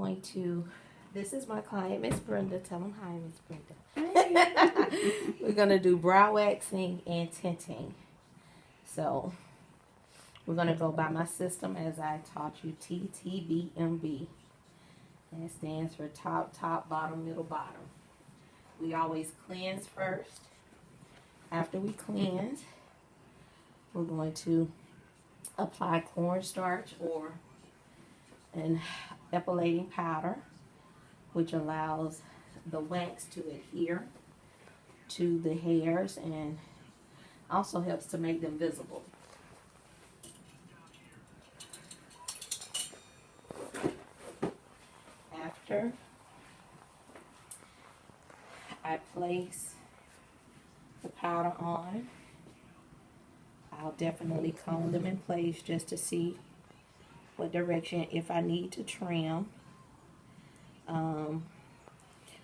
going to, this is my client, Miss Brenda. Tell them hi, Miss Brenda. We're going to do brow waxing and tinting. So we're going to go by my system as I taught you, TTBMB. And it stands for top, top, bottom, middle, bottom. We always cleanse first. After we cleanse, we're going to apply cornstarch or an epilating powder, which allows the wax to adhere to the hairs and also helps to make them visible. After I place the powder on, I'll definitely comb them in place just to see what direction, if I need to trim,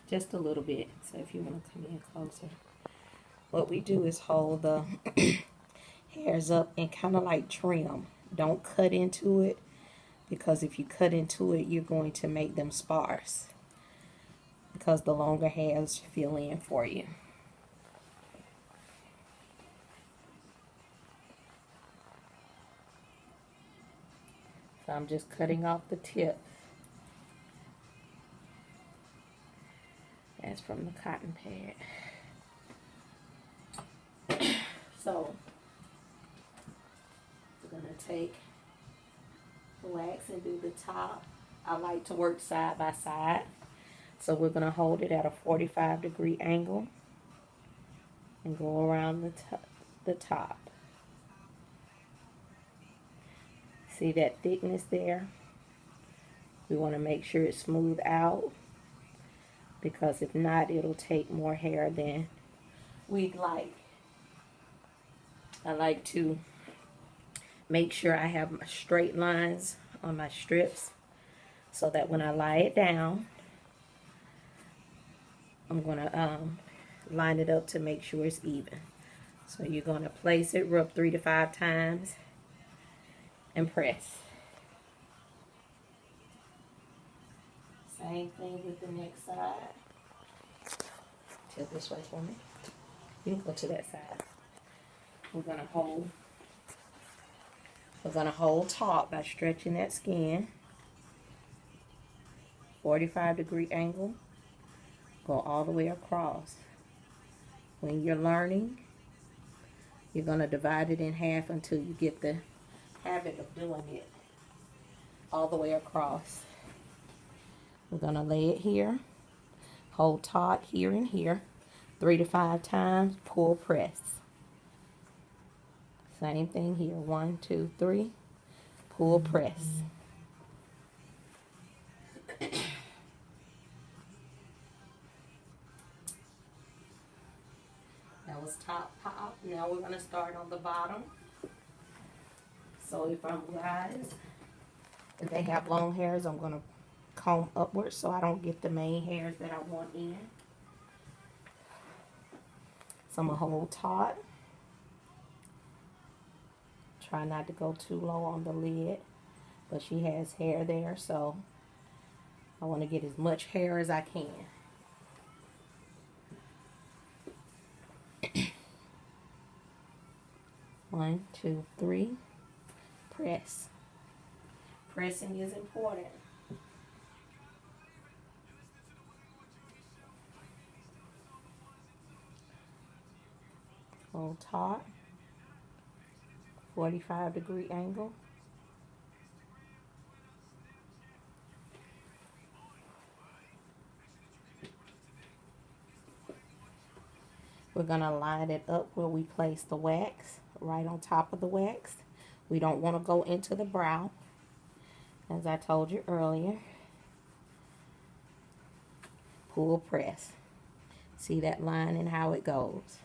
just a little bit. So if you want to come in closer, what we do is hold the hairs up and kind of like trim. Don't cut into it, because if you cut into it, you're going to make them sparse, because the longer hairs fill in for you. So I'm just cutting off the tip. That's from the cotton pad. So we're going to take the wax and do the top. I like to work side by side. So we're going to hold it at a 45-degree angle and go around the top. See that thickness there? We want to make sure it's smooth out, because if not, it'll take more hair than we'd like. I like to make sure I have my straight lines on my strips, so that when I lie it down, I'm going to line it up to make sure it's even. So you're going to place it, rub 3 to 5 times, and press. Same thing with the next side. Tilt this way for me. You can go to that side. We're gonna hold taut by stretching that skin. 45-degree angle. Go all the way across. When you're learning, you're gonna divide it in half until you get the habit of doing it all the way across. We're going to lay it here, hold taut here and here, 3 to 5 times, pull, press. Same thing here, 1, 2, 3, pull, press. That was top, pop. Now we're going to start on the bottom. So if they have long hairs, I'm going to comb upwards so I don't get the main hairs that I want in. So I'm going to hold taut. Try not to go too low on the lid, but she has hair there, so I want to get as much hair as I can. One, two, three. Press. Pressing is important. Hold taut. 45-degree angle. We're going to line it up where we place the wax, right on top of the wax. We don't want to go into the brow, as I told you earlier. Pull, press. See that line and how it goes.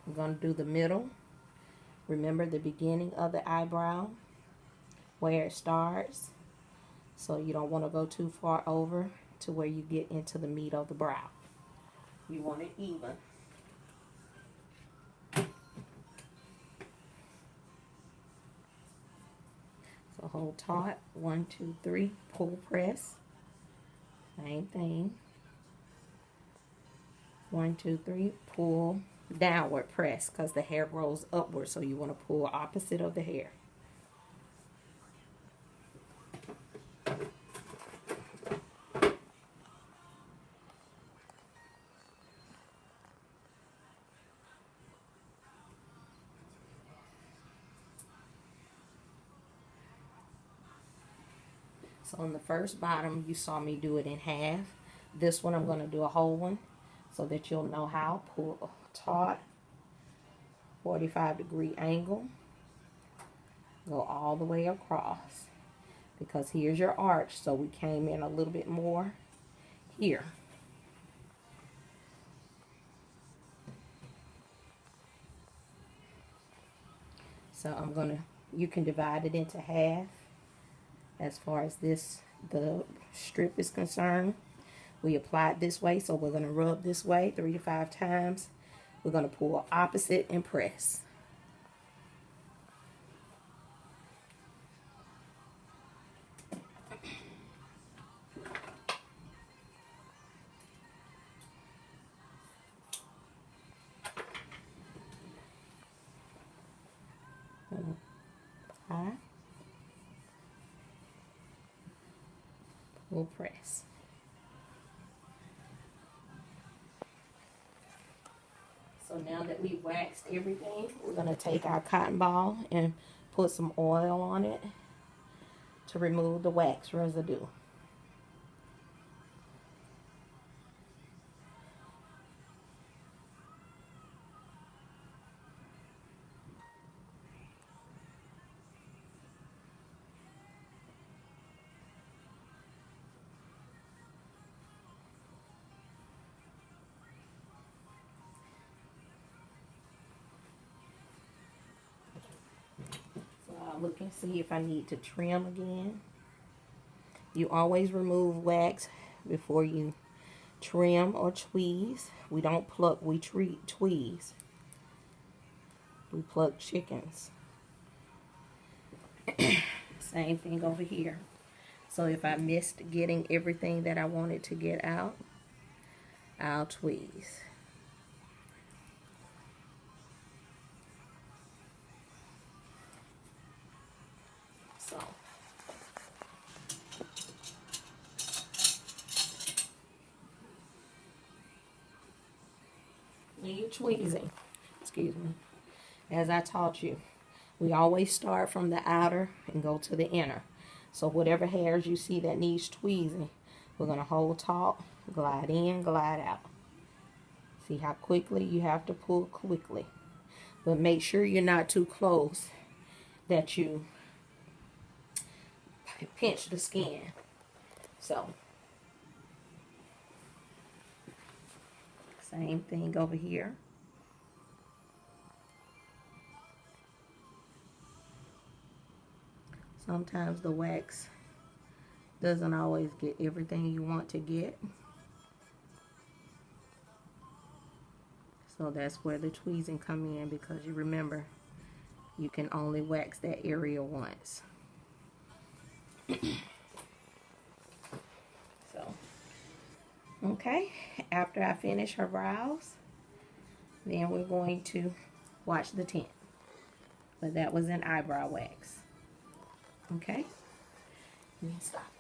We're going to do the middle. Remember the beginning of the eyebrow, where it starts. So you don't want to go too far over to where you get into the meat of the brow. You want it even. hold taut, 1, 2, 3, pull press, same thing, 1, 2, 3, pull, downward press, because the hair grows upward, so you want to pull opposite of the hair. So on the first bottom, you saw me do it in half. This one, I'm going to do a whole one so that you'll know how. Pull taut, 45-degree angle. Go all the way across. Because here's your arch, so we came in a little bit more here. So I'm going to, you can divide it into half. As far as this, the strip is concerned, we apply it this way, so we're going to rub this way 3 to 5 times. We're going to pull opposite and press. Apply. Pull press. So now that we've waxed everything, we're going to take our cotton ball and put some oil on it to remove the wax residue. Look and see if I need to trim again. You always remove wax before you trim or tweeze. We don't pluck, we tweeze. We pluck chickens. Same thing over here. So if I missed getting everything that I wanted to get out, I'll tweeze. So when you're tweezing, excuse me, as I taught you, we always start from the outer and go to the inner. So whatever hairs you see that needs tweezing, we're going to hold taut, glide in, glide out. See how quickly you have to pull quickly. But make sure you're not too close that you pinch the skin. So, same thing over here. Sometimes the wax doesn't always get everything you want to get. So that's where the tweezing come in, because you remember you can only wax that area once. So, okay, after I finish her brows, then we're going to watch the tint. But that was an eyebrow wax. Okay, let me stop.